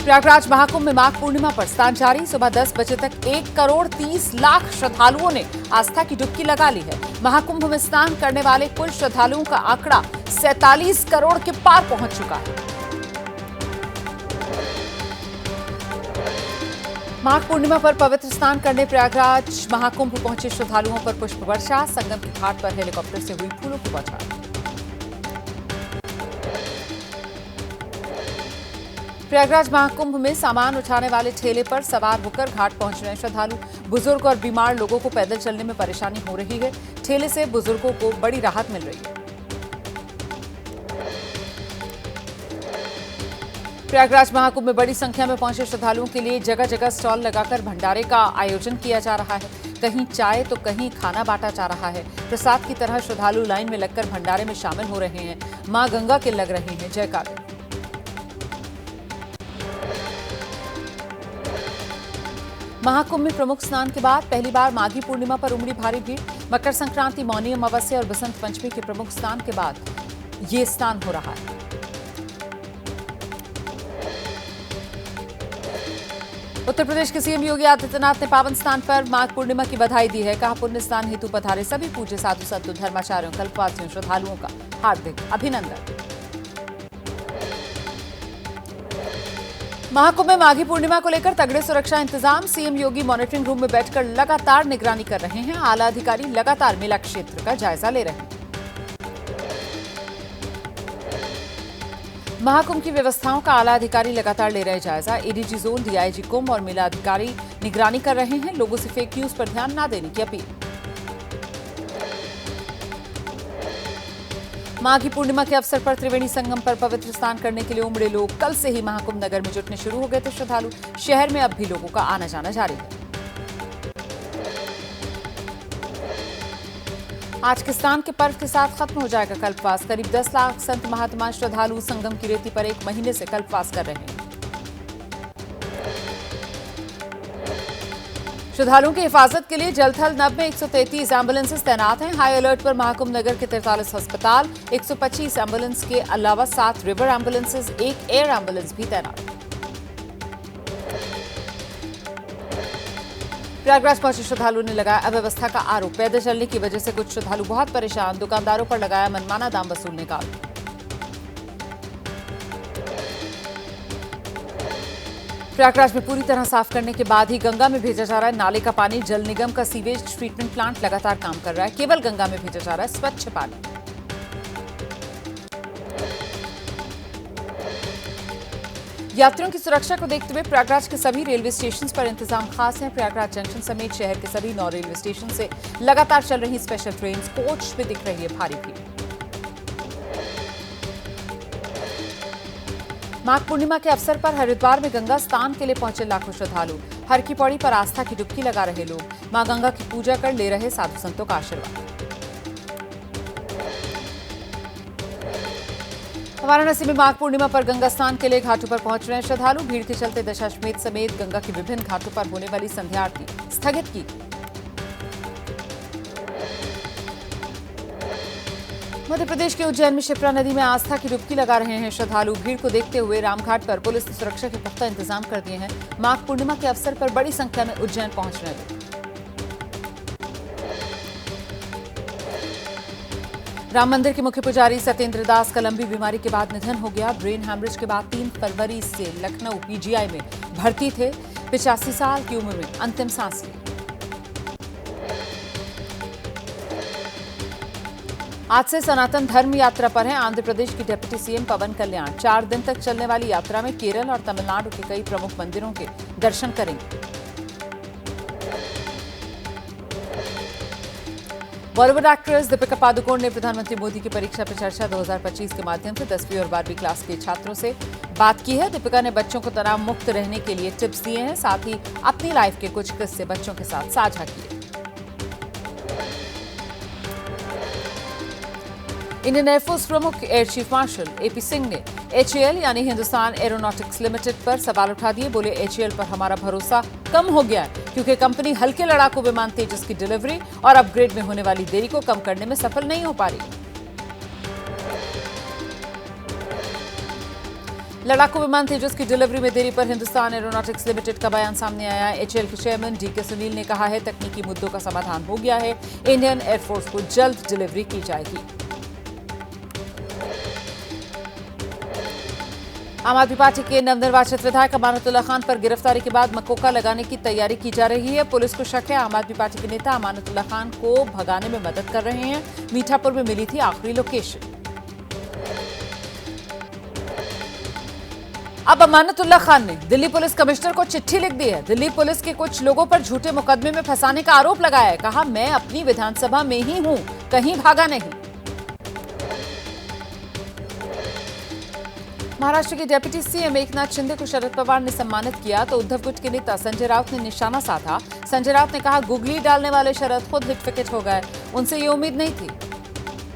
प्रयागराज महाकुंभ में माघ पूर्णिमा पर स्नान जारी। सुबह 10 बजे तक 1,30,00,000 श्रद्धालुओं ने आस्था की डुबकी लगा ली है। महाकुंभ में स्नान करने वाले कुल श्रद्धालुओं का आंकड़ा 47 करोड़ के पार पहुंच चुका है। माघ पूर्णिमा पर पवित्र स्नान करने प्रयागराज महाकुंभ पहुंचे श्रद्धालुओं पर पुष्प वर्षा। संगम के घाट पर हेलीकॉप्टर से हुई फूलों की बौछार। प्रयागराज महाकुंभ में सामान उठाने वाले ठेले पर सवार होकर घाट पहुंच रहे हैं श्रद्धालु। बुजुर्ग और बीमार लोगों को पैदल चलने में परेशानी हो रही है। ठेले से बुजुर्गों को बड़ी राहत मिल रही है। प्रयागराज महाकुंभ में बड़ी संख्या में पहुंचे श्रद्धालुओं के लिए जगह जगह स्टॉल लगाकर भंडारे का आयोजन किया जा रहा है। कहीं चाय तो कहीं खाना बांटा जा रहा है। प्रसाद की तरह श्रद्धालु लाइन में लगकर भंडारे में शामिल हो रहे हैं। मां गंगा के लग रहे हैं जयकारे। महाकुंभ में प्रमुख स्नान के बाद पहली बार माघी पूर्णिमा पर उमड़ी भारी भीड़। मकर संक्रांति, मौनी अमावस्या और बसंत पंचमी के प्रमुख स्नान के बाद ये स्नान हो रहा है। उत्तर प्रदेश के सीएम योगी आदित्यनाथ ने पावन स्नान पर माघ पूर्णिमा की बधाई दी है। कहा, पुण्य स्नान हेतु पधारे सभी पूज्य साधु संतों, धर्माचार्यों, कल्पवासियों, श्रद्धालुओं का हार्दिक अभिनंदन। महाकुंभ में माघी पूर्णिमा को लेकर तगड़े सुरक्षा इंतजाम। सीएम योगी मॉनिटरिंग रूम में बैठकर लगातार निगरानी कर रहे हैं। आला अधिकारी लगातार मेला क्षेत्र का जायजा ले रहे हैं। महाकुंभ की व्यवस्थाओं का आला अधिकारी लगातार ले रहे जायजा। एडीजी जोन, डीआईजी कुंभ और मेला अधिकारी निगरानी कर रहे हैं। लोगों से फेक न्यूज पर ध्यान न देने की अपील। माघी पूर्णिमा के अवसर पर त्रिवेणी संगम पर पवित्र स्नान करने के लिए उमड़े लोग। कल से ही महाकुंभ नगर में जुटने शुरू हो गए थे श्रद्धालु। शहर में अब भी लोगों का आना जाना जारी है। आज के स्नान के पर्व के साथ खत्म हो जाएगा कल्पवास। करीब 10 लाख संत महात्मा श्रद्धालु संगम की रेती पर 1 महीने से कल्पवास कर रहे हैं। श्रद्धालुओं की हिफाजत के लिए जल थल नभ में 133 एम्बुलेंसेस तैनात हैं। हाई अलर्ट पर महाकुंभ नगर के 43 अस्पताल। 125 एम्बुलेंस के अलावा 7 रिवर एम्बुलेंसेस, 1 एयर एम्बुलेंस भी तैनात। प्रयागराज पहुंचे श्रद्धालुओं ने लगाया अव्यवस्था का आरोप। पैदल चलने की वजह से कुछ श्रद्धालु बहुत परेशान। दुकानदारों पर लगाया मनमाना दाम वसूलने का आरोप। प्रयागराज में पूरी तरह साफ करने के बाद ही गंगा में भेजा जा रहा है नाले का पानी। जल निगम का सीवेज ट्रीटमेंट प्लांट लगातार काम कर रहा है। केवल गंगा में भेजा जा रहा है स्वच्छ पानी। यात्रियों की सुरक्षा को देखते हुए प्रयागराज के सभी रेलवे स्टेशन पर इंतजाम खास हैं। प्रयागराज जंक्शन समेत शहर के सभी 9 रेलवे स्टेशन से लगातार चल रही स्पेशल ट्रेन, कोच में दिख रही है भारी भीड़। माघ पूर्णिमा के अवसर पर हरिद्वार में गंगा स्नान के लिए पहुंचे लाखों श्रद्धालु। हर की पौड़ी पर आस्था की डुबकी लगा रहे लोग। मां गंगा की पूजा कर ले रहे साधु संतों का आशीर्वाद। वाराणसी में माघ पूर्णिमा पर गंगा स्नान के लिए घाटों पर पहुंच रहे हैं श्रद्धालु। भीड़ के चलते दशाश्वमेध समेत गंगा के विभिन्न घाटों पर होने वाली संध्या आरती स्थगित की। मध्य प्रदेश के उज्जैन में शिप्रा नदी में आस्था की डुबकी लगा रहे हैं श्रद्धालु। भीड़ को देखते हुए रामघाट पर पुलिस ने सुरक्षा के पुख्ता इंतजाम कर दिए हैं। माघ पूर्णिमा के अवसर पर बड़ी संख्या में उज्जैन पहुंच रहे हैं। राम मंदिर के मुख्य पुजारी सत्येंद्र दास का लंबी बीमारी के बाद निधन हो गया। ब्रेन हैमरेज के बाद 3 फरवरी से लखनऊ पीजीआई में भर्ती थे। 85 साल की उम्र में अंतिम सांस ली। आज से सनातन धर्म यात्रा पर है आंध्र प्रदेश की डिप्टी सीएम पवन कल्याण। 4 दिन तक चलने वाली यात्रा में केरल और तमिलनाडु के कई प्रमुख मंदिरों के दर्शन करेंगे। बॉलीवुड एक्ट्रेस दीपिका पादुकोण ने प्रधानमंत्री मोदी की परीक्षा पे चर्चा 2025 के माध्यम से 10वीं और 12वीं क्लास के छात्रों से बात की है। दीपिका ने बच्चों को तनाव मुक्त रहने के लिए टिप्स दिए हैं। साथ ही अपनी लाइफ के कुछ किस्से बच्चों के साथ साझा किए। इंडियन एयरफोर्स प्रमुख air chief marshal AP Singh ने एचएएल यानी हिंदुस्तान एरोनॉटिक्स लिमिटेड पर सवाल उठा दिए। बोले, एचएएल पर हमारा भरोसा कम हो गया है क्योंकि कंपनी हल्के लड़ाकू विमान तेजस की डिलीवरी और अपग्रेड में होने वाली देरी को कम करने में सफल नहीं हो पा रही। लड़ाकू विमान तेजस की डिलीवरी में देरी पर हिंदुस्तान एरोनॉटिक्स लिमिटेड का बयान सामने आया। एचएएल के चेयरमैन डीके सुनील ने कहा है तकनीकी मुद्दों का समाधान हो गया है, इंडियन एयरफोर्स को जल्द डिलीवरी की जाएगी। आम आदमी पार्टी के नवनिर्वाचित विधायक अमानतुल्लाह खान पर गिरफ्तारी के बाद मकोका लगाने की तैयारी की जा रही है। पुलिस को शक है आम आदमी पार्टी के नेता अमानतुल्लाह खान को भगाने में मदद कर रहे हैं। मीठापुर में मिली थी आखिरी लोकेशन। अब अमानतुल्लाह खान ने दिल्ली पुलिस कमिश्नर को चिट्ठी लिख दी है। दिल्ली पुलिस के कुछ लोगों पर झूठे मुकदमे में फंसाने का आरोप लगाया है। कहा, मैं अपनी विधानसभा में ही हूं, कहीं भागा नहीं। महाराष्ट्र के डिप्टी सीएम एकनाथ शिंदे को शरद पवार ने सम्मानित किया तो उद्धव गुट के नेता संजय राउत ने निशाना साधा। संजय राउत ने कहा, गुगली डालने वाले शरद खुद हिट विकेट हो गए, उनसे ये उम्मीद नहीं थी।